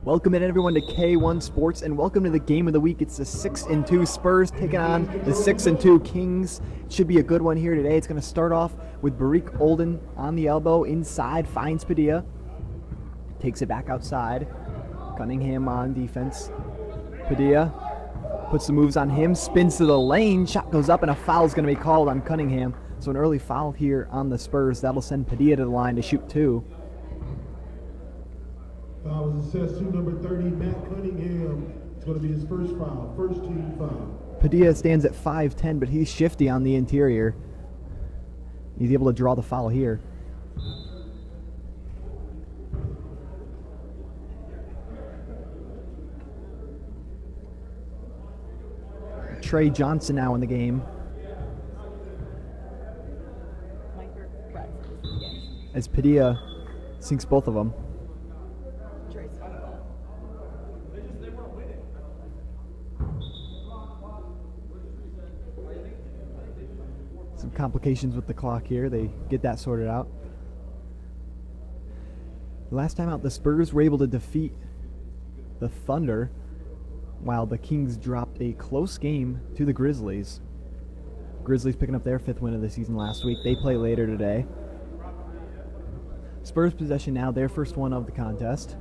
Welcome in everyone to K1 Sports, and welcome to the game of the week. It's the 6-2 Spurs taking on the 6-2 Kings. It should be a good one here today. It's going to start off with Barik Olden on the elbow, inside, finds Padilla, takes it back outside. Cunningham on defense. Padilla puts the moves on him, spins to the lane, shot goes up, and a foul is going to be called on Cunningham. So an early foul here on the Spurs. That'll send Padilla to the line to shoot two. Foul is assessed to number 30, Matt Cunningham. It's going to be his first foul, first team foul. Padilla stands at 5'10", but he's shifty on the interior. He's able to draw the foul here. Trey Johnson now in the game. As Padilla sinks both of them. Some complications with the clock here. They get that sorted out. Last time out, the Spurs were able to defeat the Thunder, while the Kings dropped a close game to the Grizzlies. Grizzlies picking up their 5th win of the season last week. They play later today. Spurs possession now, their first one of the contest.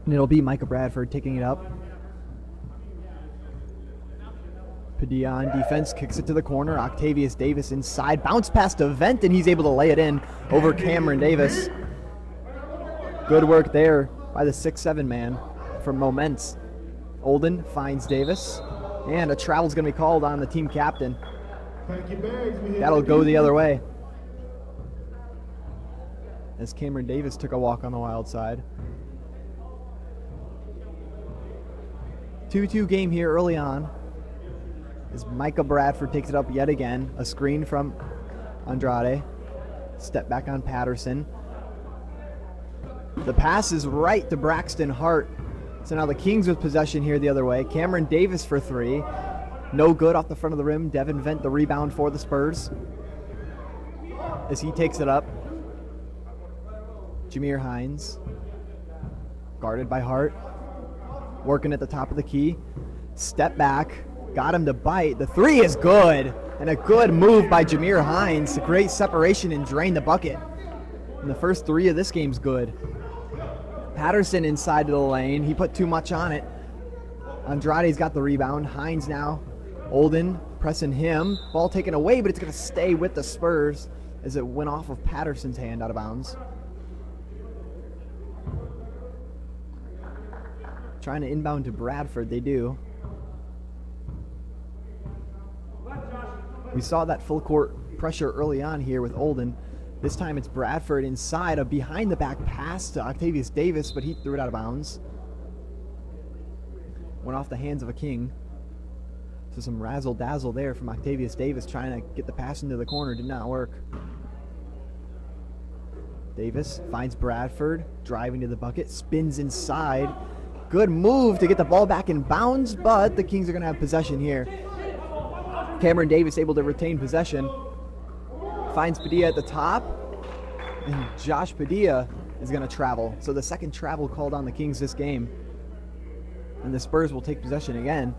And it'll be Micah Bradford taking it up. Padilla on defense, kicks it to the corner. Octavius Davis inside, bounce pass to Vent, and he's able to lay it in over Cameron Davis. Good work there by the 6'7" man from Moments. Olden finds Davis, and a travel's going to be called on the team captain. That'll go the other way, as Cameron Davis took a walk on the wild side. 2-2 game here early on, as Micah Bradford takes it up yet again. A screen from Andrade. Step back on Patterson. The pass is right to Braxton Hart. So now the Kings with possession here the other way. Cameron Davis for three. No good off the front of the rim. Devin Vent the rebound for the Spurs, as he takes it up. Jameer Hines, guarded by Hart. Working at the top of the key. Step back. Got him to bite. The three is good. And a good move by Jameer Hines to create separation and drain the bucket. And the first three of this game's good. Patterson inside to the lane. He put too much on it. Andrade's got the rebound. Hines now. Olden pressing him. Ball taken away, but it's going to stay with the Spurs as it went off of Patterson's hand out of bounds. Trying to inbound to Bradford. They do. We saw that full court pressure early on here with Olden. This time it's Bradford inside, a behind the back pass to Octavius Davis, but he threw it out of bounds. Went off the hands of a King. So some razzle dazzle there from Octavius Davis trying to get the pass into the corner. Did not work. Davis finds Bradford, driving to the bucket, spins inside. Good move to get the ball back in bounds, but the Kings are going to have possession here. Cameron Davis able to retain possession. Finds Padilla at the top, and Josh Padilla is going to travel. So the second travel called on the Kings this game. And the Spurs will take possession again.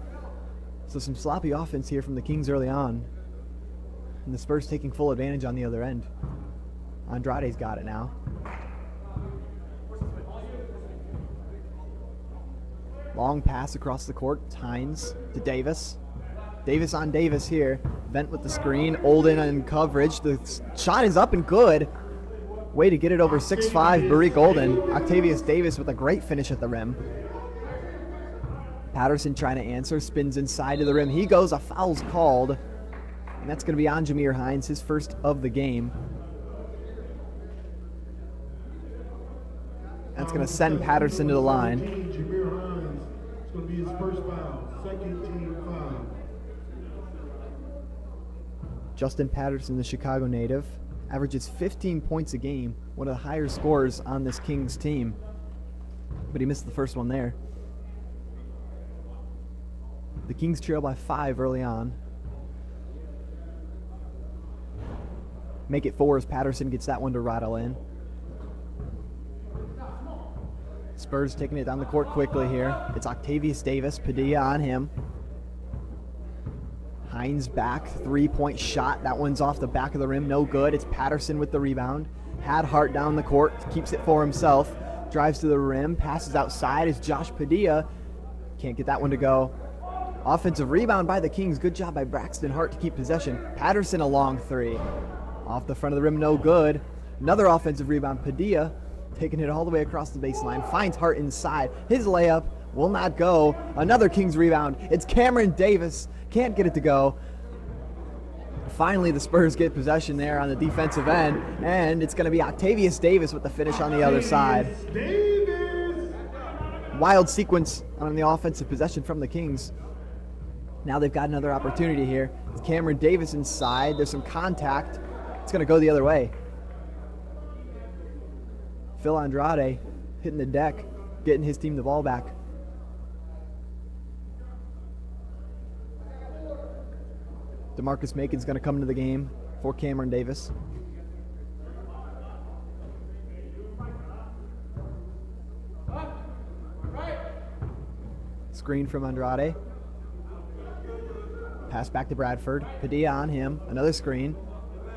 So some sloppy offense here from the Kings early on. And the Spurs taking full advantage on the other end. Andrade's got it now. Long pass across the court. Hines to Davis. Davis on Davis here. Vent with the screen. Olden in coverage. The shot is up and good. Way to get it over 6'5", Barik Olden. Octavius Davis with a great finish at the rim. Patterson trying to answer. Spins inside to the rim. He goes. A foul's called. And that's going to be on Jameer Hines, his first of the game. That's going to send Patterson to the line. Jameer Hines. It's going to be his first foul. Second team foul. Justin Patterson, the Chicago native, averages 15 points a game, one of the higher scorers on this Kings team. But he missed the first one there. The Kings trail by 5 early on. Make it 4 as Patterson gets that one to rattle in. Spurs taking it down the court quickly here. It's Octavius Davis, Padilla on him. Hines back, three-point shot. That one's off the back of the rim, no good. It's Patterson with the rebound. Had Hart down the court, keeps it for himself. Drives to the rim, passes outside as Josh Padilla. Can't get that one to go. Offensive rebound by the Kings. Good job by Braxton Hart to keep possession. Patterson a long three. Off the front of the rim, no good. Another offensive rebound. Padilla taking it all the way across the baseline. Finds Hart inside. His layup will not go. Another Kings rebound. It's Cameron Davis. Can't get it to go. Finally, the Spurs get possession there on the defensive end, and it's going to be Octavius Davis with the finish on the other side. Wild sequence on the offensive possession from the Kings. Now they've got another opportunity here. It's Cameron Davis inside. There's some contact. It's going to go the other way. Phil Andrade hitting the deck, getting his team the ball back. DeMarcus Macon's going to come into the game for Cameron Davis. Screen from Andrade. Pass back to Bradford. Padilla on him. Another screen.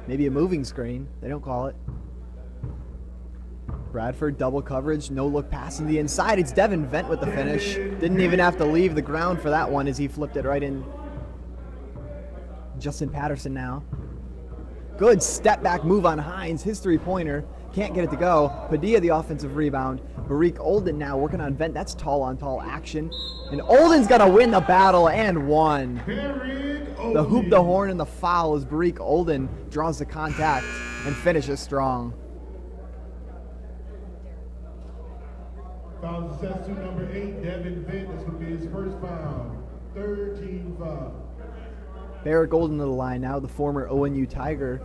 Maybe a moving screen. They don't call it. Bradford double coverage. No look pass in the inside. It's Devin Vent with the finish. Didn't even have to leave the ground for that one as he flipped it right in. Justin Patterson now. Good step back move on Hines. His three-pointer. Can't get it to go. Padilla the offensive rebound. Barik Olden now working on Vent. That's tall-on-tall action. And Olden's going to win the battle and won. The hoop, the horn, and the foul as Barik Olden draws the contact and finishes strong. Foul success to number 8, Devin Vent. This will be his first foul. 13 foul. Barrett Golden to the line now, the former ONU Tiger.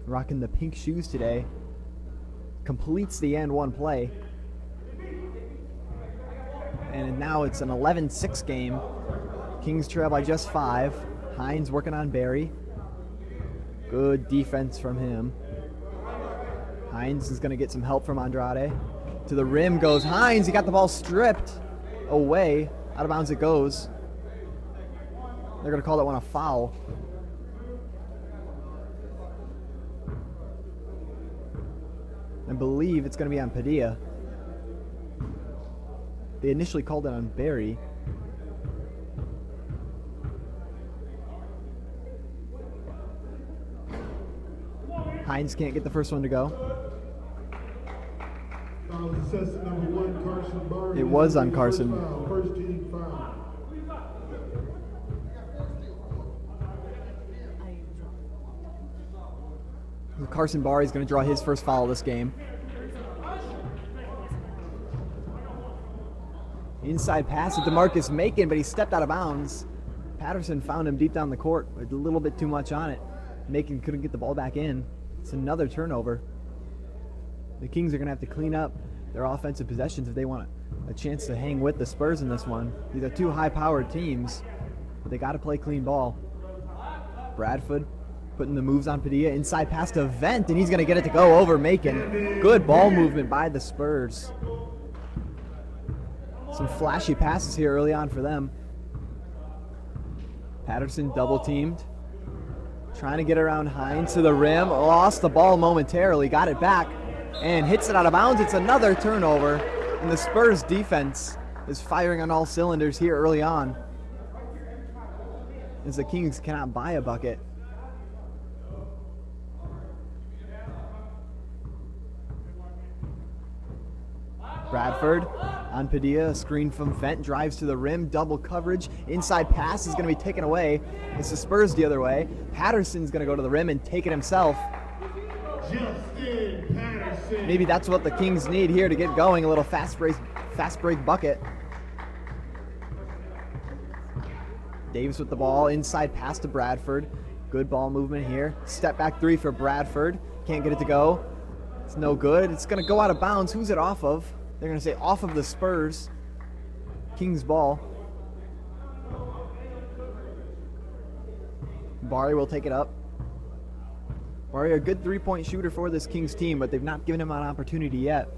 Rocking the pink shoes today. Completes the and one play. And now it's an 11-6 game. Kings trail by just 5. Hines working on Barry. Good defense from him. Hines is going to get some help from Andrade. To the rim goes Hines. He got the ball stripped away. Out of bounds it goes. They're going to call that one a foul. I believe it's going to be on Padilla. They initially called it on Barry. Hines can't get the first one to go. It was on Carson. First team foul. Carson Barry is going to draw his first foul of this game. Inside pass to DeMarcus Macon, but he stepped out of bounds. Patterson found him deep down the court with a little bit too much on it. Macon couldn't get the ball back in. It's another turnover. The Kings are going to have to clean up their offensive possessions if they want a chance to hang with the Spurs in this one. These are two high-powered teams, but they got to play clean ball. Bradford putting the moves on Padilla. Inside pass to Vent, and he's going to get it to go over Macon. Good ball movement by the Spurs. Some flashy passes here early on for them. Patterson double-teamed. Trying to get around Hines to the rim. Lost the ball momentarily. Got it back and hits it out of bounds. It's another turnover. And the Spurs defense is firing on all cylinders here early on, as the Kings cannot buy a bucket. Bradford on Padilla, a screen from Vent, drives to the rim, double coverage, inside pass is going to be taken away. It's the Spurs the other way. Patterson's going to go to the rim and take it himself. Justin Patterson. Maybe that's what the Kings need here to get going, a little fast break bucket. Davis with the ball, inside pass to Bradford. Good ball movement here. Step back three for Bradford. Can't get it to go. It's no good. It's going to go out of bounds. Who's it off of? They're going to say off of the Spurs. Kings ball. Barry will take it up. Barry, a good three-point shooter for this Kings team, but they've not given him an opportunity yet.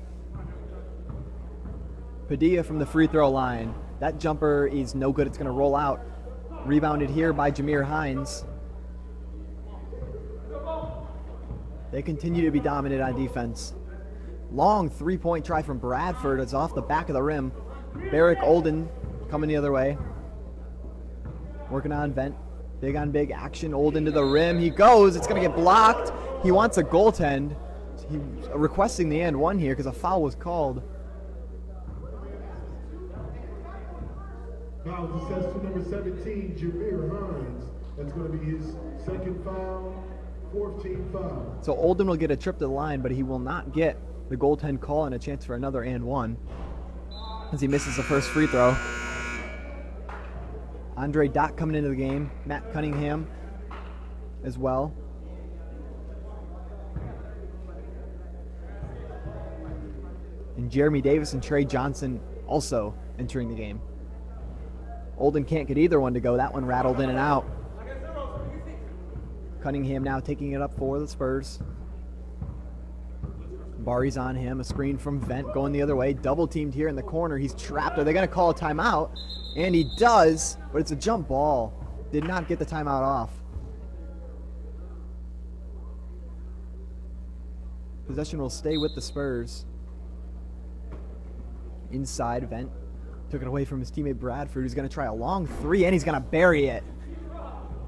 Padilla from the free throw line. That jumper is no good. It's going to roll out. Rebounded here by Jameer Hines. They continue to be dominant on defense. Long three-point try from Bradford. It's off the back of the rim. Barrick Olden coming the other way. Working on Vent. Big on big action. Olden to the rim. He goes. It's going to get blocked. He wants a goaltend. He's requesting the and one here because a foul was called. Foul assessed to number 17, Jameer Hines. That's going to be his second foul, 14th foul. So Olden will get a trip to the line, but he will not get the goaltend call and a chance for another and one as he misses the first free throw. Andre Dock coming into the game. Matt Cunningham as well. And Jeremy Davis and Trey Johnson also entering the game. Olden can't get either one to go. That one rattled in and out. Cunningham now taking it up for the Spurs. Barry's on him. A screen from Vent going the other way. Double teamed here in the corner. He's trapped. Are they going to call a timeout? And he does, but it's a jump ball. Did not get the timeout off. Possession will stay with the Spurs. Inside, Vent took it away from his teammate Bradford, who's going to try a long three, and he's going to bury it.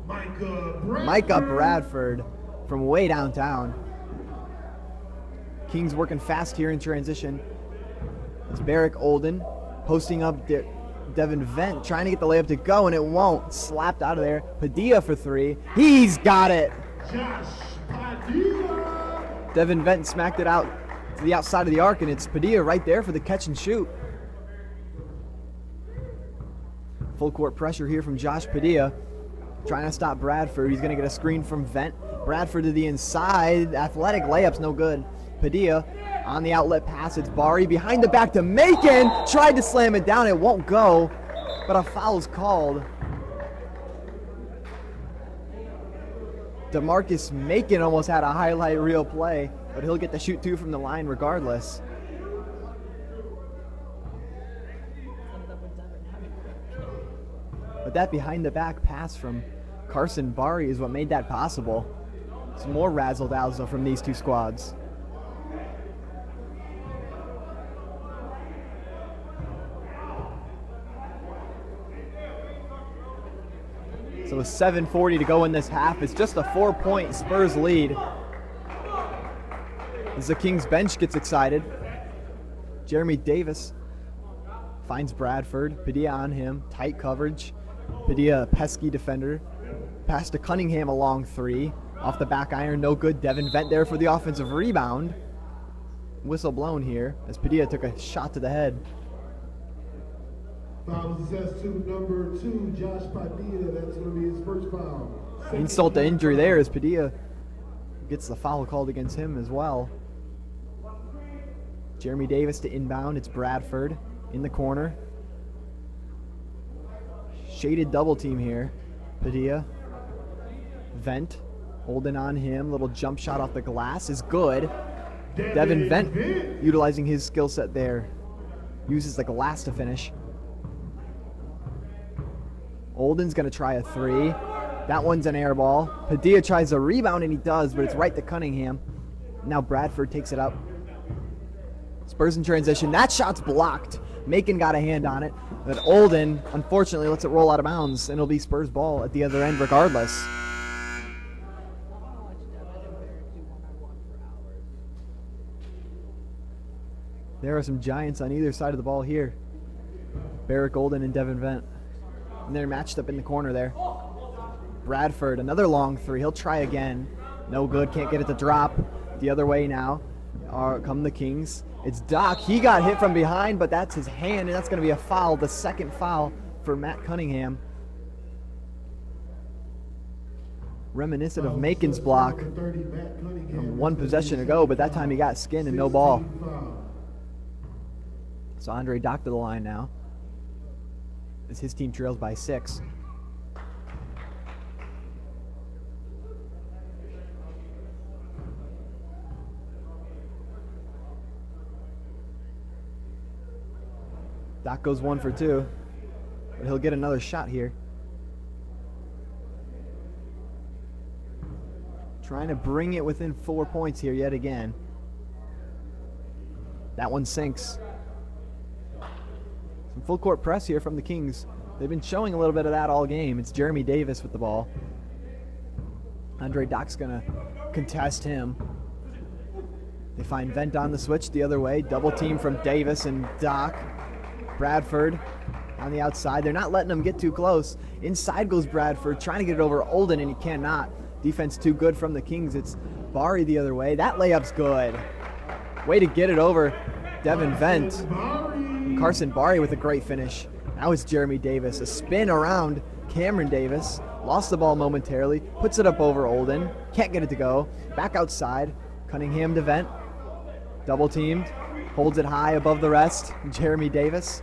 Micah Bradford from way downtown. Kings working fast here in transition. It's Barrick Olden posting up Devin Vent, trying to get the layup to go, and it won't. Slapped out of there. Padilla for three. He's got it. Devin Vent smacked it out to the outside of the arc, and it's Padilla right there for the catch and shoot. Full court pressure here from Josh Padilla. Trying to stop Bradford. He's going to get a screen from Vent. Bradford to the inside. Athletic layup's no good. Padilla on the outlet pass. It's Bari behind the back to Macon. Tried to slam it down. It won't go, but a foul's called. DeMarcus Macon almost had a highlight reel play, but he'll get to shoot two from the line regardless. But that behind the back pass from Carson Bari is what made that possible. Some more razzle-dazzle from these two squads. So with 7:40 to go in this half, it's just a 4-point Spurs lead. As the Kings bench gets excited, Jeremy Davis finds Bradford. Padilla on him, tight coverage. Padilla, a pesky defender. Pass to Cunningham, a long three. Off the back iron, no good. Devin Vent there for the offensive rebound. Whistle blown here as Padilla took a shot to the head. Foul is assessed to number 2, Josh Padilla. That's going to be his first foul. Insult to injury there as Padilla gets the foul called against him as well. Jeremy Davis to inbound. It's Bradford in the corner. Shaded double team here. Padilla. Vent. Holding on him. Little jump shot off the glass is good. Devin Vent utilizing his skill set there. Uses the glass to finish. Olden's going to try a three. That one's an air ball. Padilla tries a rebound, and he does, but it's right to Cunningham. Now Bradford takes it up. Spurs in transition. That shot's blocked. Macon got a hand on it, but Olden, unfortunately, lets it roll out of bounds, and it'll be Spurs ball at the other end regardless. There are some giants on either side of the ball here. Barrick Olden and Devin Vent. And they're matched up in the corner there. Bradford, another long three. He'll try again. No good. Can't get it to drop. The other way now come the Kings. It's Doc. He got hit from behind, but that's his hand, and that's going to be a foul. The second foul for Matt Cunningham. Reminiscent of Macon's block from one possession ago, but that time he got skinned and no ball. So Andre Doc to the line now, as his team trails by 6. Doc goes 1 for 2, but he'll get another shot here. Trying to bring it within 4 points here yet again. That one sinks. Some full court press here from the Kings. They've been showing a little bit of that all game. It's Jeremy Davis with the ball. Andre Doc's going to contest him. They find Vent on the switch the other way. Double team from Davis and Doc. Bradford on the outside. They're not letting him get too close. Inside goes Bradford, trying to get it over Olden, and he cannot. Defense too good from the Kings. It's Bari the other way. That layup's good. Way to get it over Devin Vent. Carson Bari with a great finish. Now it's Jeremy Davis. A spin around Cameron Davis. Lost the ball momentarily. Puts it up over Olden. Can't get it to go. Back outside. Cunningham to Vent. Double teamed. Holds it high above the rest. Jeremy Davis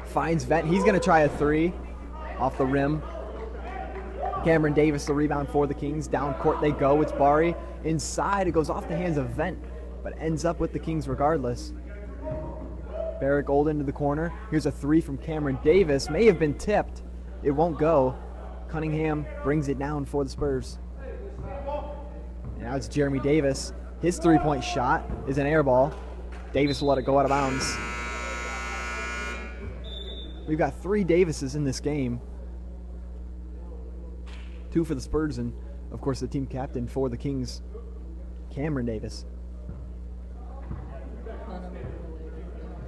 finds Vent. He's going to try a 3 off the rim. Cameron Davis, the rebound for the Kings. Down court they go. It's Bari. Inside, it goes off the hands of Vent, but ends up with the Kings regardless. Barrick Olden to the corner. Here's a 3 from Cameron Davis. May have been tipped. It won't go. Cunningham brings it down for the Spurs. And now it's Jeremy Davis. His 3-point shot is an air ball. Davis will let it go out of bounds. We've got 3 Davises in this game. 2 for the Spurs, and of course the team captain for the Kings, Cameron Davis.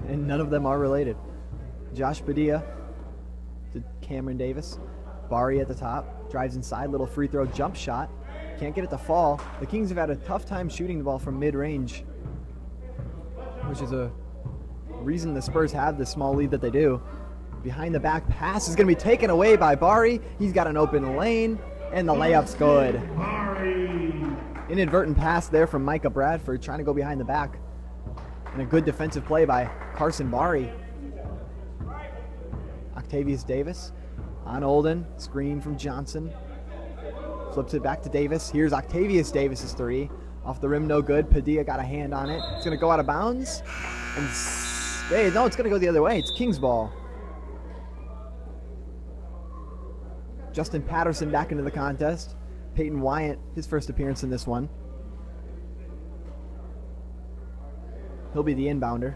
And none of them are related. Josh Padilla to Cameron Davis. Bari at the top. Drives inside. Little free throw jump shot. Can't get it to fall. The Kings have had a tough time shooting the ball from mid-range, which is a reason the Spurs have the small lead that they do. Behind the back pass is going to be taken away by Bari. He's got an open lane, and the layup's good. Inadvertent pass there from Micah Bradford, trying to go behind the back. And a good defensive play by Carson Bari. Octavius Davis on Olden. Screen from Johnson. Flips it back to Davis. Here's Octavius Davis's 3. Off the rim, no good. Padilla got a hand on it. It's going to go out of bounds. And no, it's going to go the other way. It's Kings ball. Justin Patterson back into the contest. Peyton Wyatt, his first appearance in this one. He'll be the inbounder.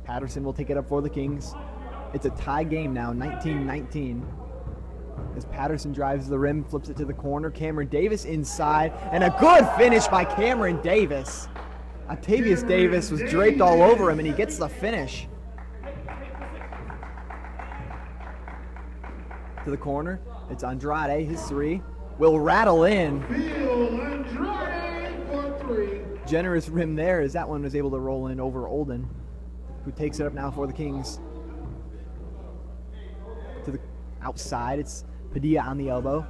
Patterson will take it up for the Kings. It's a tie game now, 19-19. As Patterson drives the rim, flips it to the corner. Cameron Davis inside, and a good finish by Cameron Davis. Octavius Davis was draped all over him, and he gets the finish. To the corner, it's Andrade, his 3. Will rattle in. Andrade for 3. Generous rim there, as that one was able to roll in over Olden, who takes it up now for the Kings. To the outside, it's Padilla on the elbow.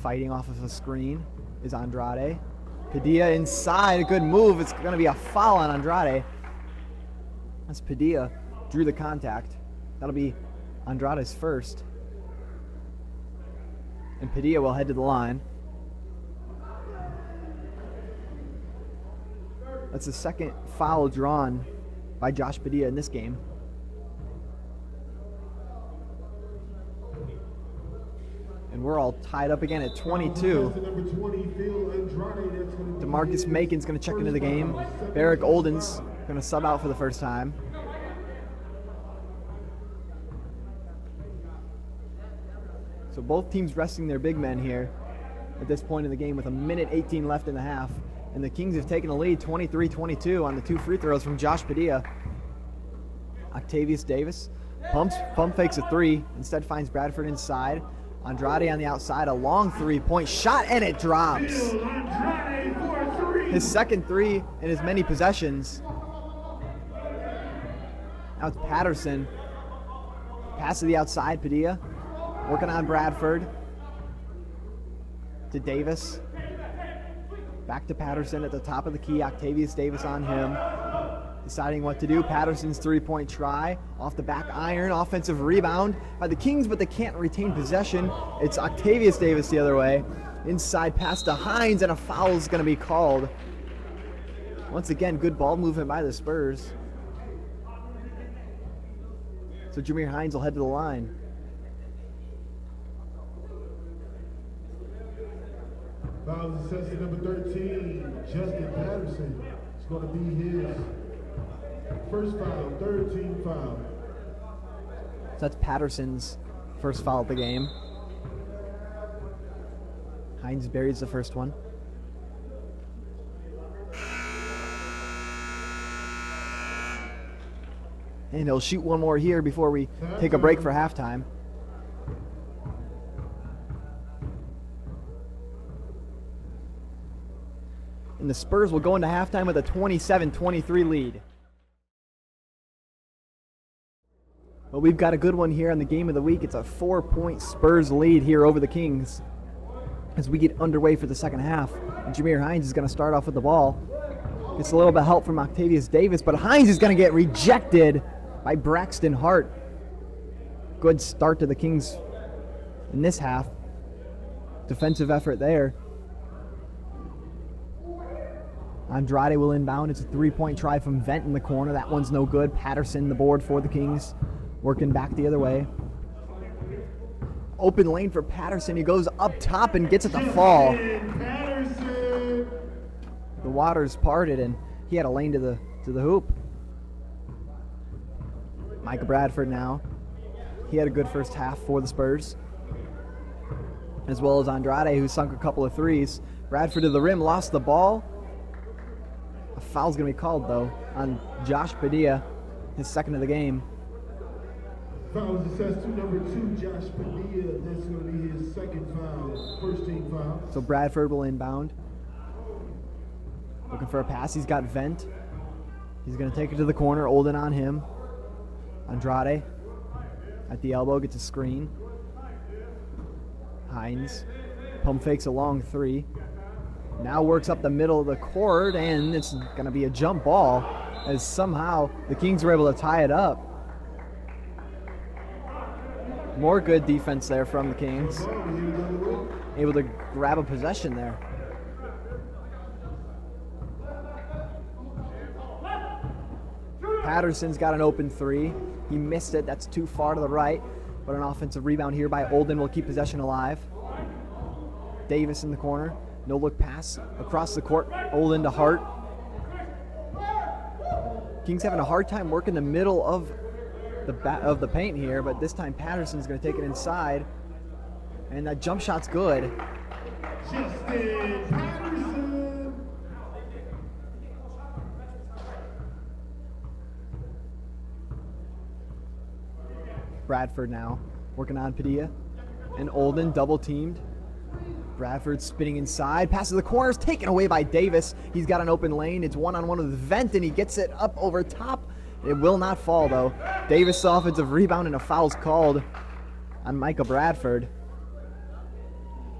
Fighting off of a screen is Andrade. Padilla inside, a good move. It's going to be a foul on Andrade. As Padilla drew the contact. That'll be Andrade's first. And Padilla will head to the line. That's the second foul drawn by Josh Padilla in this game. And we're all tied up again at 22. DeMarcus Macon's going to check into the game. Barrick Olden's going to sub out for the first time. So both teams resting their big men here at this point in the game with 1:18 left in the half. And the Kings have taken a lead 23-22 on the 2 free throws from Josh Padilla. Octavius Davis pump fakes a 3. Instead finds Bradford inside. Andrade on the outside, a long 3-point shot, and it drops. His second 3 in as many possessions. Now it's Patterson. Pass to the outside, Padilla. Working on Bradford. To Davis. Back to Patterson at the top of the key. Octavius Davis on him. Deciding what to do. Patterson's 3-point try. Off the back iron. Offensive rebound by the Kings, but they can't retain possession. It's Octavius Davis the other way. Inside pass to Hines, and a foul is going to be called. Once again, good ball movement by the Spurs. So Jameer Hines will head to the line. Foul assessment number 13, Justin Patterson. It's going to be his first foul, third team foul. So that's Patterson's first foul of the game. Hines buries the first one. And he'll shoot one more here before we take a break for halftime. And the Spurs will go into halftime with a 27-23 lead. But we've got a good one here on the game of the week. It's a 4-point Spurs lead here over the Kings as we get underway for the second half. And Jameer Hines is going to start off with the ball. Gets a little bit of help from Octavius Davis, but Hines is going to get rejected by Braxton Hart. Good start to the Kings in this half. Defensive effort there. Andrade will inbound. It's a 3-point try from Vent in the corner. That one's no good. Patterson the board for the Kings. Working back the other way. Open lane for Patterson. He goes up top and gets it to fall. Patterson. The waters parted and he had a lane to the hoop. Micah Bradford now. He had a good first half for the Spurs. As well as Andrade, who sunk a couple of threes. Bradford to the rim, lost the ball. A foul's going to be called, though, on Josh Padilla, his second of the game. Foul is assessed to number 2, Josh Padilla. That's going to be his second foul, first team foul. So Bradford will inbound. Looking for a pass. He's got Vent. He's going to take it to the corner. Olden on him. Andrade at the elbow, gets a screen. Hines pump fakes a long three. Now works up the middle of the court, and it's going to be a jump ball as somehow the Kings were able to tie it up. More good defense there from the Kings. Able to grab a possession there. Patterson's got an open three. He missed it. That's too far to the right. But an offensive rebound here by Olden will keep possession alive. Davis in the corner. No look pass across the court. Olden to Hart. Kings having a hard time working the middle of the paint here, but this time Patterson's going to take it inside. And that jump shot's good. Justin Patterson. Bradford now working on Padilla. And Olden double teamed. Bradford spinning inside. Passes the corners, taken away by Davis. He's got an open lane. It's one-on-one with Vent, and he gets it up over top. It will not fall, though. Davis offensive rebound, and a foul's called on Micah Bradford.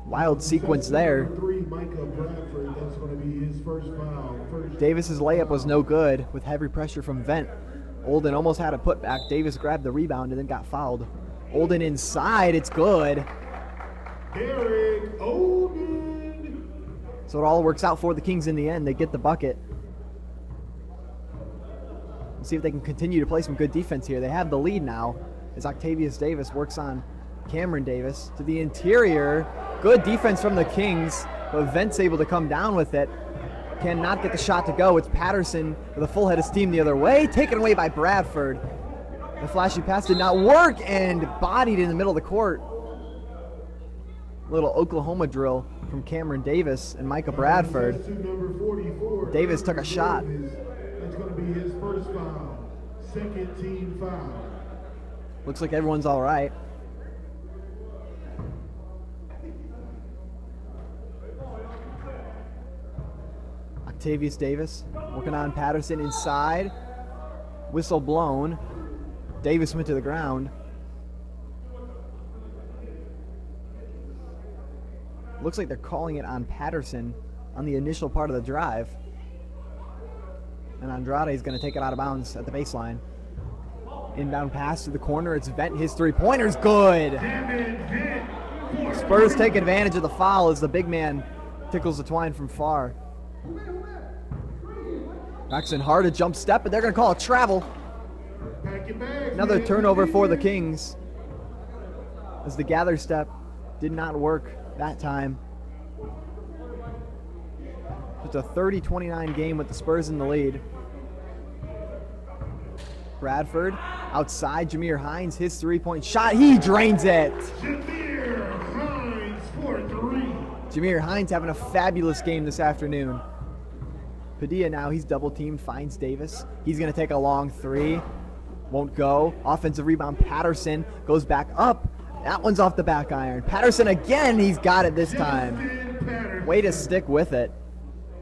Wild sequence there. Number 3, Micah Bradford. That's going to be his first foul. Davis's layup was no good with heavy pressure from Vent. Olden almost had a putback. Davis grabbed the rebound and then got fouled. Olden inside. It's good. Derek Olden. So it all works out for the Kings in the end. They get the bucket. Let's see if they can continue to play some good defense here. They have the lead now as Octavius Davis works on Cameron Davis to the interior. Good defense from the Kings, but Vent's able to come down with it. Cannot get the shot to go. It's Patterson with a full head of steam the other way. Taken away by Bradford. The flashy pass did not work and bodied in the middle of the court. Little Oklahoma drill from Cameron Davis and Micah Bradford. Davis took a shot. That's going to be his first foul. Second team foul. Looks like everyone's all right. Octavius Davis working on Patterson inside. Whistle blown. Davis went to the ground. Looks like they're calling it on Patterson on the initial part of the drive. And Andrade is going to take it out of bounds at the baseline. Inbound pass to the corner. It's Vent. His three-pointer's good. Vent Spurs take advantage of the foul as the big man tickles the twine from far. Braxton Hart a jump step, but they're going to call a travel. Another turnover for the Kings as the gather step did not work that time. It's a 30-29 game with the Spurs in the lead. Bradford outside, Jameer Hines, his three-point shot, he drains it. Jameer Hines for three. Jameer Hines having a fabulous game this afternoon. Padilla now, he's double teamed, finds Davis. He's going to take a long three. Won't go. Offensive rebound, Patterson goes back up. That one's off the back iron. Patterson again, he's got it this time. Way to stick with it.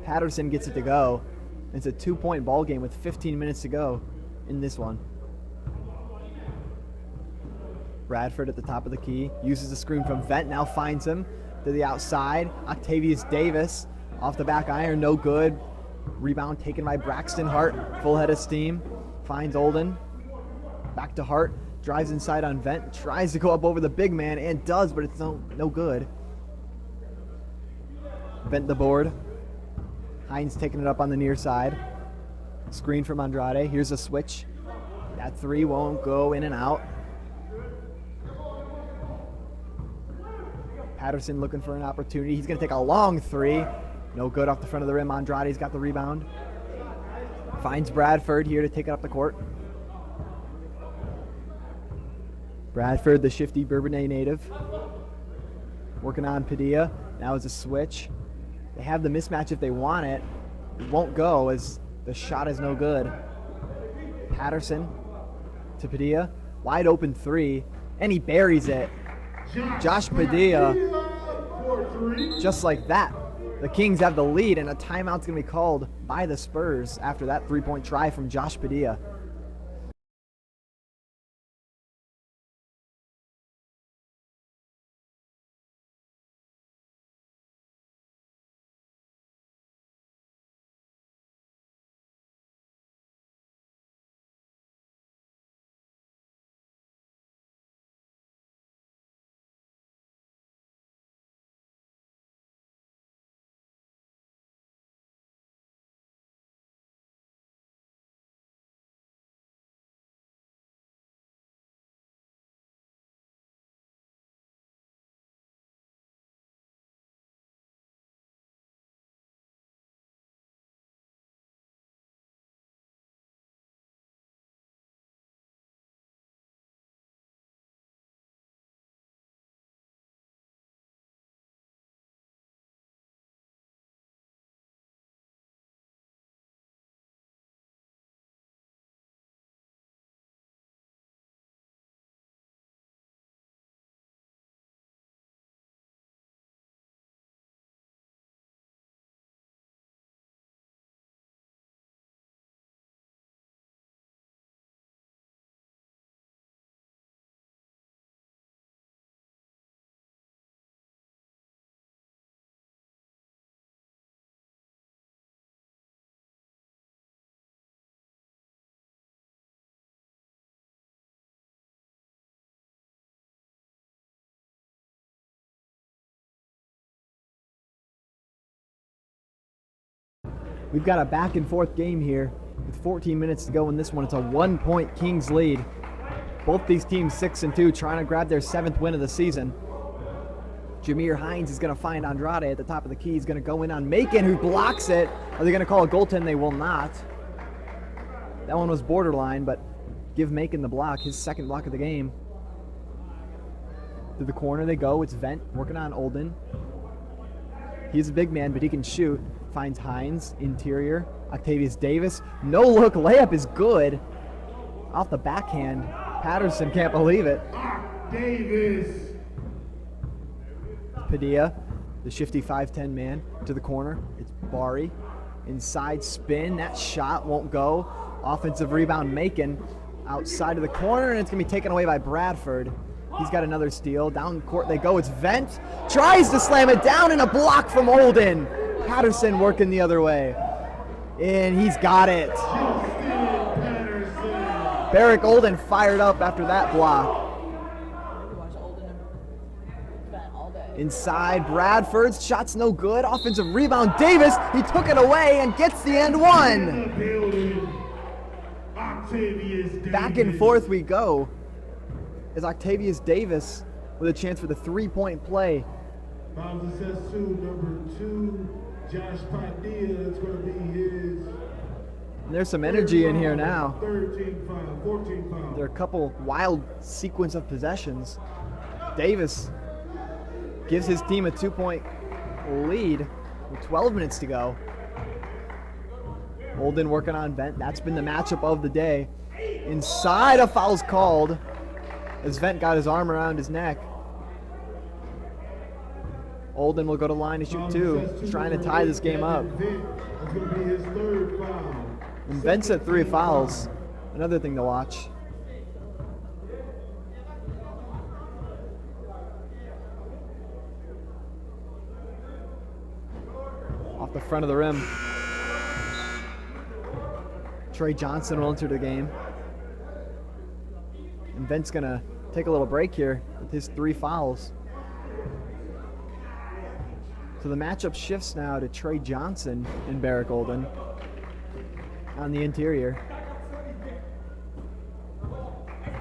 Patterson gets it to go. It's a 2-point ball game with 15 minutes to go in this one. Bradford at the top of the key, uses the screen from Vent, now finds him to the outside. Octavius Davis off the back iron, no good. Rebound taken by Braxton Hart, full head of steam. Finds Olden, back to Hart, drives inside on Vent, tries to go up over the big man and does, but it's no good. Vent the board. Hines taking it up on the near side. Screen from Andrade. Here's a switch. That three won't go, in and out. Patterson looking for an opportunity. He's going to take a long three. No good off the front of the rim. Andrade's got the rebound. Finds Bradford here to take it up the court. Bradford, the shifty Bourbonnais native. Working on Padilla. Now is a switch. They have the mismatch if they want it. It won't go as the shot is no good. Patterson to Padilla. Wide open three. And he buries it. Josh Padilla. Just like that. The Kings have the lead, and a timeout's going to be called by the Spurs after that three-point try from Josh Padilla. We've got a back and forth game here with 14 minutes to go in this one. It's a 1-point Kings lead. Both these teams 6-2, trying to grab their 7th win of the season. Jameer Hines is going to find Andrade at the top of the key. He's going to go in on Macon, who blocks it. Are they going to call a goaltend? They will not. That one was borderline, but give Macon the block, his second block of the game. To the corner they go. It's Vent working on Olden. He's a big man, but he can shoot. Finds Hines, interior. Octavius Davis. No look layup is good. Off the backhand. Patterson can't believe it. Davis. Padilla, the shifty 5'10 man, to the corner. It's Bari. Inside spin. That shot won't go. Offensive rebound, Macon. Outside of the corner, and it's going to be taken away by Bradford. He's got another steal. Down court they go. It's Vent. Tries to slam it down, and a block from Olden. Patterson working the other way. And he's got it. Barrick Olden fired up after that block. Inside, Bradford's shot's no good. Offensive rebound, Davis, he took it away and gets the and one. Back and forth we go as Octavius Davis with a chance for the three-point play. Fouls assessed to number 2, Josh Padilla. It's going to be his. And there's some energy in here now. 13 foul, 14 foul. There are a couple wild sequence of possessions. Davis gives his team a 2-point lead with 12 minutes to go. Olden working on Vent. That's been the matchup of the day. Inside, a foul's called as Vent got his arm around his neck. Olden will go to line to shoot two. He's trying to tie this game up. That's going to be his third foul. And Vent's at 3 fouls. Another thing to watch. Off the front of the rim. Trey Johnson will enter the game. And Vent's going to take a little break here with his 3 fouls. So the matchup shifts now to Trey Johnson and Barrick Olden on the interior.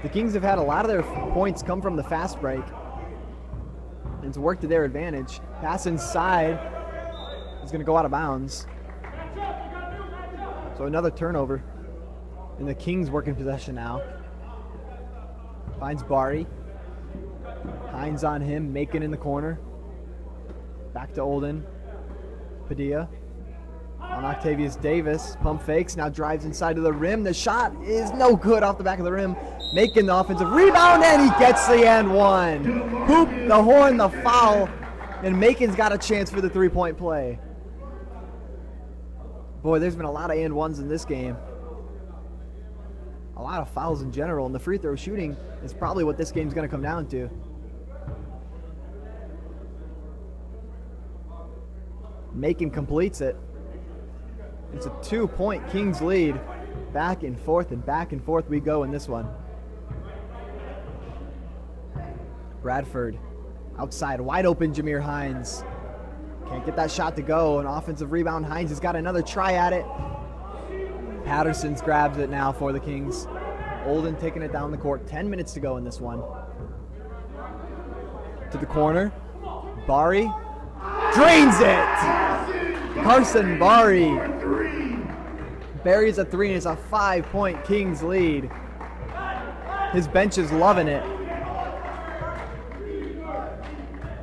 The Kings have had a lot of their points come from the fast break, and it's worked to their advantage. Pass inside is going to go out of bounds. So another turnover, and the Kings work in possession now. Finds Bari. Hines on him, Macon in the corner. Back to Olden. Padilla on Octavius Davis. Pump fakes, now drives inside to the rim. The shot is no good off the back of the rim. Making the offensive rebound, and he gets the and one. Hoop, the horn, the foul, and Macon's got a chance for the three-point play. Boy, there's been a lot of and ones in this game. A lot of fouls in general, and the free throw shooting is probably what this game's going to come down to. Macon completes it. It's a 2-point Kings lead. Back and forth we go in this one. Bradford outside, wide open Jameer Hines. Can't get that shot to go. An offensive rebound. Hines has got another try at it. Patterson's grabs it now for the Kings. Olden taking it down the court. 10 minutes to go in this one. To the corner. Bari drains it. Carson Bari buries a 3, and it's a 5-point Kings lead. His bench is loving it.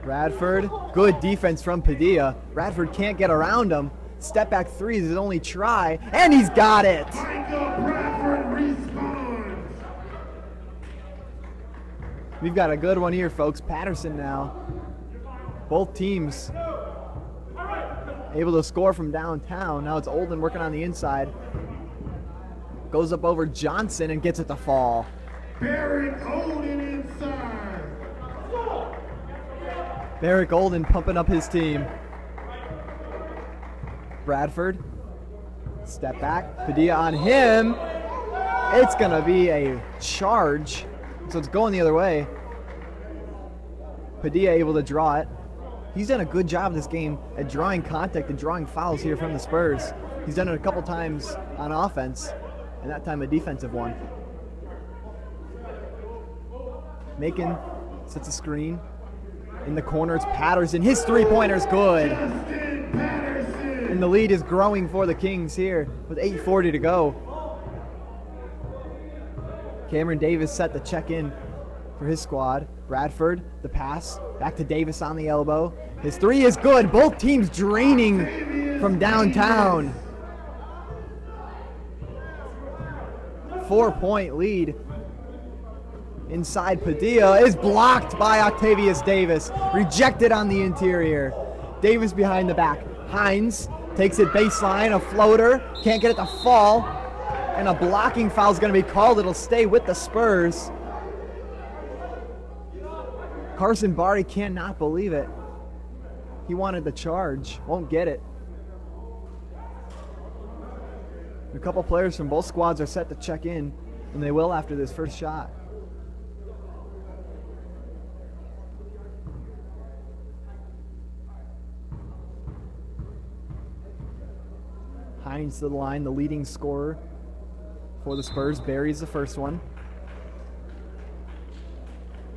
Bradford, good defense from Padilla. Bradford can't get around him. Step back 3 is his only try, and he's got it. We've got a good one here, folks. Patterson now. Both teams able to score from downtown. Now it's Olden working on the inside. Goes up over Johnson and gets it to fall. Barrick Olden inside. Barrick Olden pumping up his team. Bradford, step back, Padilla on him. It's gonna be a charge, so it's going the other way. Padilla able to draw it. He's done a good job this game at drawing contact and drawing fouls here from the Spurs. He's done it a couple times on offense, and that time a defensive one. Macon sets a screen. In the corner, it's Patterson. His three-pointer's good. And the lead is growing for the Kings here with 8:40 to go. Cameron Davis set the check-in for his squad. Bradford, the pass, back to Davis on the elbow. His 3 is good. Both teams draining from downtown. 4-point lead. Inside, Padilla is blocked by Octavius Davis. Rejected on the interior. Davis behind the back. Hines takes it baseline, a floater. Can't get it to fall. And a blocking foul is going to be called. It'll stay with the Spurs. Carson Bari cannot believe it. He wanted the charge. Won't get it. A couple players from both squads are set to check in, and they will after this first shot. Hines to the line, the leading scorer for the Spurs. Barry's the first one.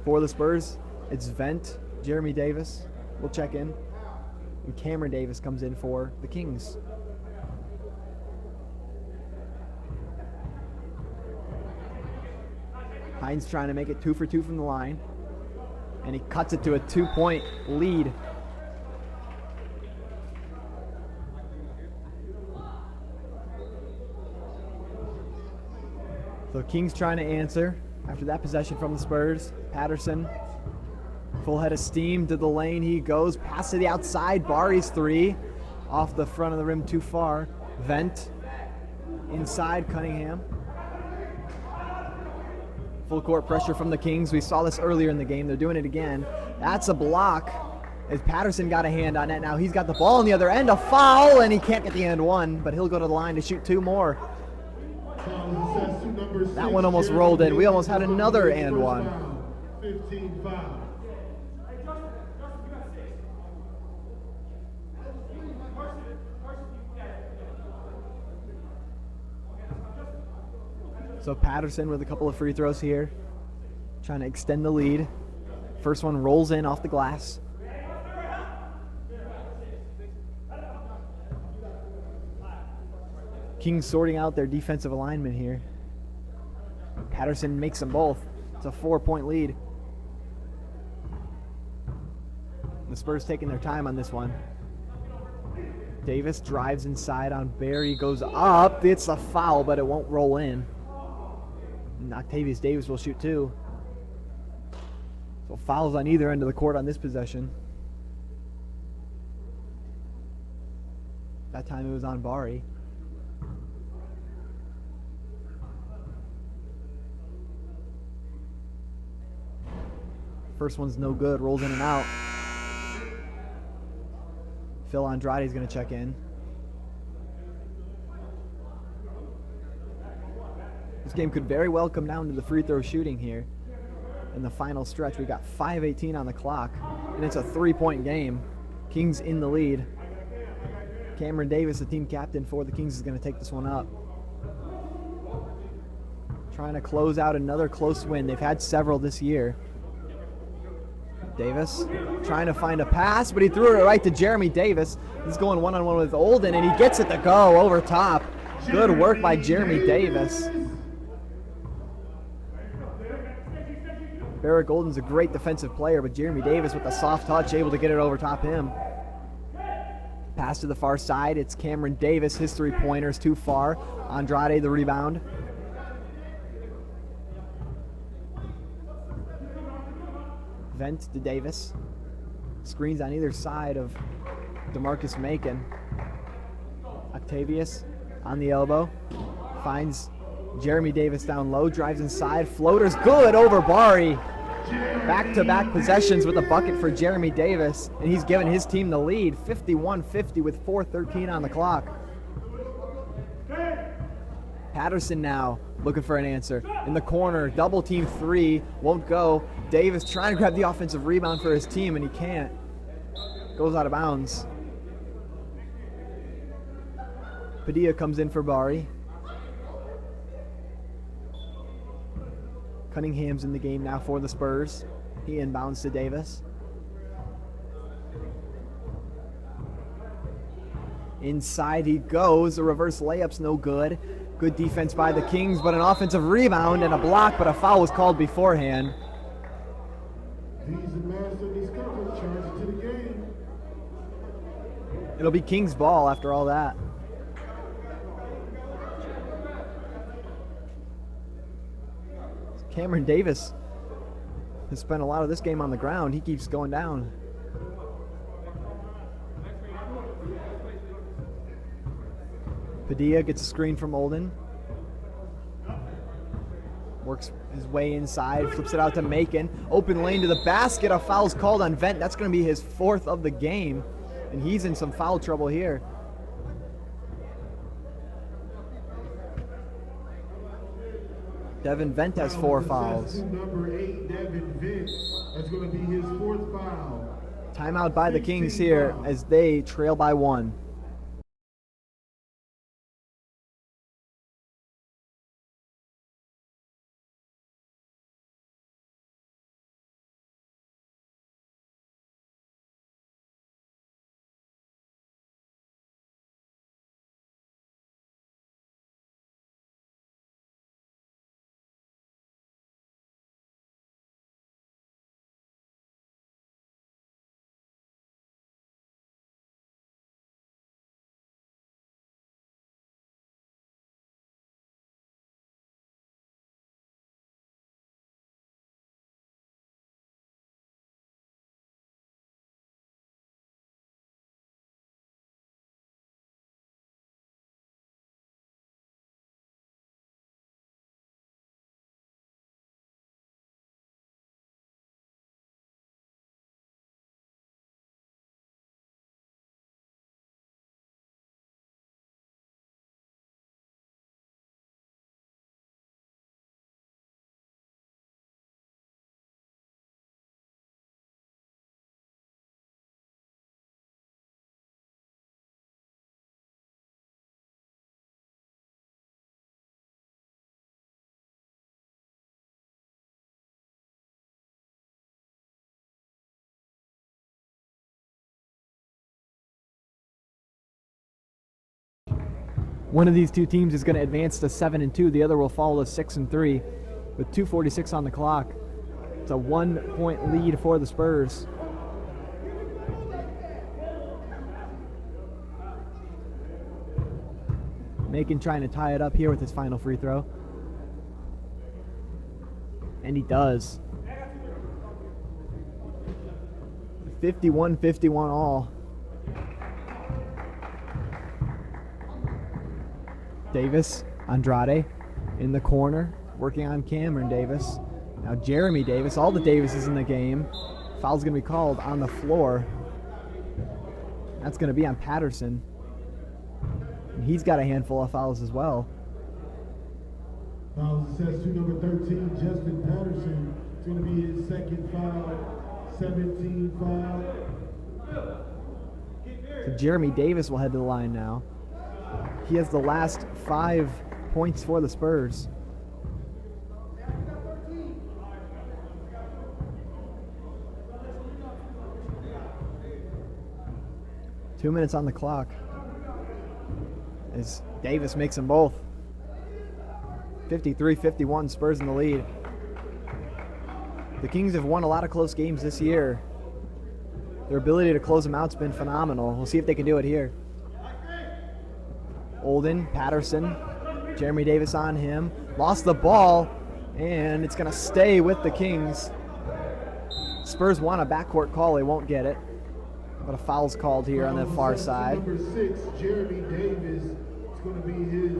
For the Spurs, it's Vent, Jeremy Davis will check in, and Cameron Davis comes in for the Kings. Hines trying to make it 2 for 2 from the line, and he cuts it to a 2-point lead. So Kings trying to answer after that possession from the Spurs. Patterson, full head of steam to the lane. He goes, pass to the outside. Bari's three, off the front of the rim too far. Vent, inside Cunningham. Full court pressure from the Kings. We saw this earlier in the game. They're doing it again. That's a block as Patterson got a hand on it. Now he's got the ball on the other end. A foul, and he can't get the and one, but he'll go to the line to shoot 2 more. That one almost rolled in. We almost had another and one. 15-5. So Patterson with a couple of free throws here, trying to extend the lead. First one rolls in off the glass. Kings sorting out their defensive alignment here. Patterson makes them both. It's a 4-point lead. The Spurs taking their time on this one. Davis drives inside on Barry, goes up. It's a foul, but it won't roll in. And Octavius Davis will shoot 2. So fouls on either end of the court on this possession. That time it was on Bari. First one's no good, rolls in and out. Phil Andrade's going to check in. This game could very well come down to the free throw shooting here in the final stretch. We got 5:18 on the clock, and it's a 3-point game. Kings in the lead. Cameron Davis, the team captain for the Kings, is going to take this one up. Trying to close out another close win. They've had several this year. Davis trying to find a pass, but he threw it right to Jeremy Davis. He's going one-on-one with Olden, and he gets it to go over top. Good work by Jeremy Davis. Barrett Golden's a great defensive player, but Jeremy Davis with a soft touch able to get it over top him. Pass to the far side. It's Cameron Davis. His 3-pointer is too far. Andrade the rebound. Vent to Davis. Screens on either side of DeMarcus Macon. Octavius on the elbow. Finds Jeremy Davis down low. Drives inside. Floater's good over Bari. Back-to-back possessions with a bucket for Jeremy Davis. And he's given his team the lead. 51-50 with 4:13 on the clock. Patterson now looking for an answer. In the corner, double team 3, won't go. Davis trying to grab the offensive rebound for his team, and he can't. Goes out of bounds. Padilla comes in for Bari. Cunningham's in the game now for the Spurs. He inbounds to Davis. Inside he goes. The reverse layup's no good. Good defense by the Kings, but an offensive rebound and a block, but a foul was called beforehand. He's the master of these covers, charging to the game. It'll be Kings ball after all that. Cameron Davis has spent a lot of this game on the ground. He keeps going down. Padilla gets a screen from Olden. Works his way inside, flips it out to Macon. Open lane to the basket. A foul's called on Vent. That's going to be his 4th of the game, and he's in some foul trouble here. Devin Vent has 4 fouls. Number 8, Devin Vent. That's going to be his 4th foul. Timeout by the Kings here as they trail by 1. One of these two teams is going to advance to 7-2. The other will fall to 6-3 with 2:46 on the clock. It's a 1-point lead for the Spurs. Macon trying to tie it up here with his final free throw. And he does. 51-51 all. Davis, Andrade in the corner, working on Cameron Davis. Now Jeremy Davis, all the Davises in the game. Foul's going to be called on the floor. That's going to be on Patterson. And he's got a handful of fouls as well. Fouls assessed to number 13, Justin Patterson. It's going to be his second foul, 17 foul. So Jeremy Davis will head to the line now. He has the last 5 points for the Spurs. Two minutes on the clock as Davis makes them both. 53-51, Spurs in the lead. The Kings have won a lot of close games this year. Their ability to close them out's been phenomenal. We'll see if they can do it here. Olden, Patterson, Jeremy Davis on him. Lost the ball, and it's going to stay with the Kings. Spurs want a backcourt call. They won't get it. But a foul's called here on the far side. Number 6, Jeremy Davis. It's going to be his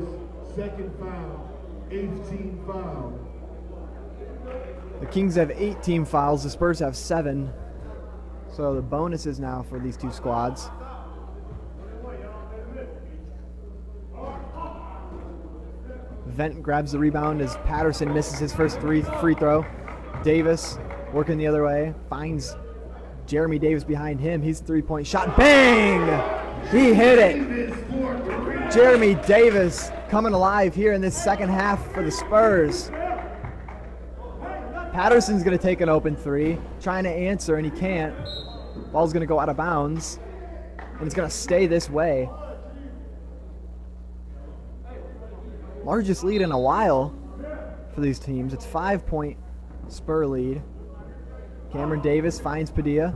second foul, 8th team foul. The Kings have 8 team fouls. The Spurs have 7. So the bonus is now for these two squads. Vent grabs the rebound as Patterson misses his first free throw. Davis working the other way, finds Jeremy Davis behind him. His three-point shot, bang! He hit it. Jeremy Davis coming alive here in this second half for the Spurs. Patterson's going to take an open three, trying to answer, and he can't. Ball's going to go out of bounds, and it's going to stay this way. Largest lead in a while for these teams. It's 5-point Spur lead. Cameron Davis finds Padilla.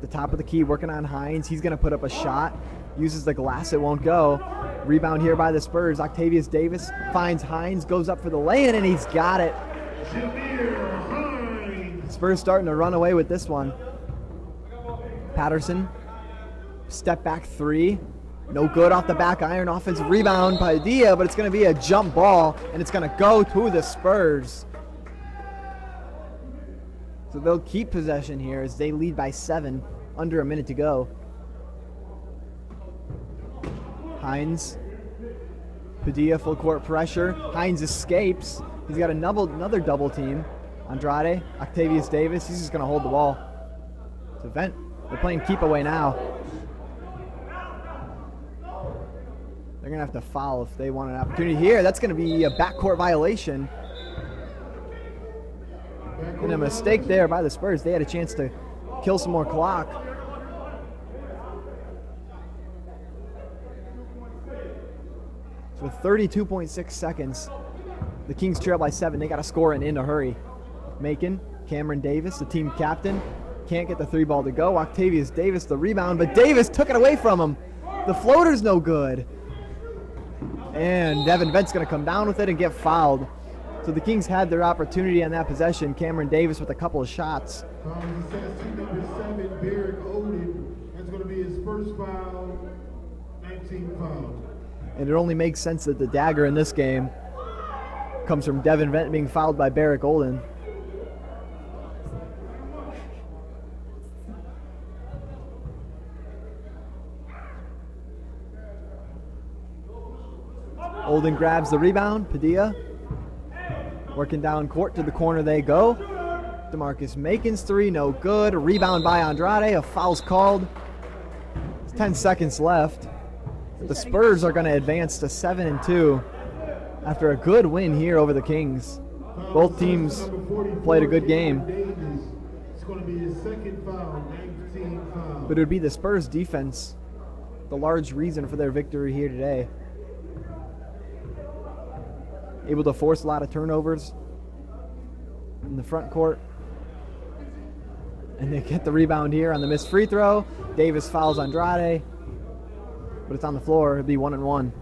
The top of the key working on Hines. He's going to put up a shot. Uses the glass. It won't go. Rebound here by the Spurs. Octavius Davis finds Hines. Goes up for the lay-in, and he's got it. Spurs starting to run away with this one. Patterson. Step back three. No good off the back iron. Offensive rebound by Padilla, but it's going to be a jump ball, and it's going to go to the Spurs. So they'll keep possession here as they lead by 7, under a minute to go. Hines. Padilla full court pressure. Hines escapes. He's got another double team. Andrade, Octavius Davis, he's just going to hold the ball. To Vent. They're playing keep away now. They're going to have to foul if they want an opportunity here. That's going to be a backcourt violation. And a mistake there by the Spurs. They had a chance to kill some more clock. So with 32.6 seconds, the Kings trail by 7. They got to score and in a hurry. Macon, Cameron Davis, the team captain, can't get the 3 ball to go. Octavius Davis, the rebound, but Davis took it away from him. The floater's no good. And Devin Vent's going to come down with it and get fouled. So the Kings had their opportunity on that possession. Cameron Davis with a couple of shots. Number 7, Barrick Odin. That's going to be his first foul, 19 foul. And it only makes sense that the dagger in this game comes from Devin Vent being fouled by Barrick Olden. Olden grabs the rebound. Padilla working down court to the corner they go. DeMarcus Macon's 3, no good. A rebound by Andrade. A foul's called. There's 10 seconds left. The Spurs are going to advance to 7-2 after a good win here over the Kings. Both teams played a good game. It's going to be his second foul, 19 foul. But it would be the Spurs defense, the large reason for their victory here today. able to force a lot of turnovers in the front court. And they get the rebound here on the missed free throw. Davis fouls Andrade, but it's on the floor. It'll be 1-1.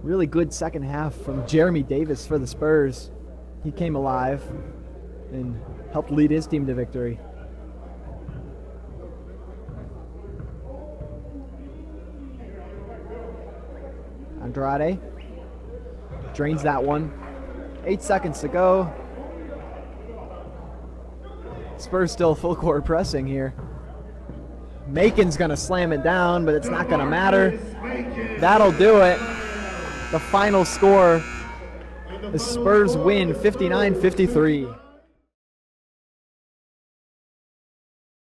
Really good second half from Jeremy Davis for the Spurs. He came alive and helped lead his team to victory. Andrade drains that one. 8 seconds to go. Spurs still full court pressing here. Macon's gonna slam it down, but it's not gonna matter. That'll do it. The final score, the Spurs win 59-53.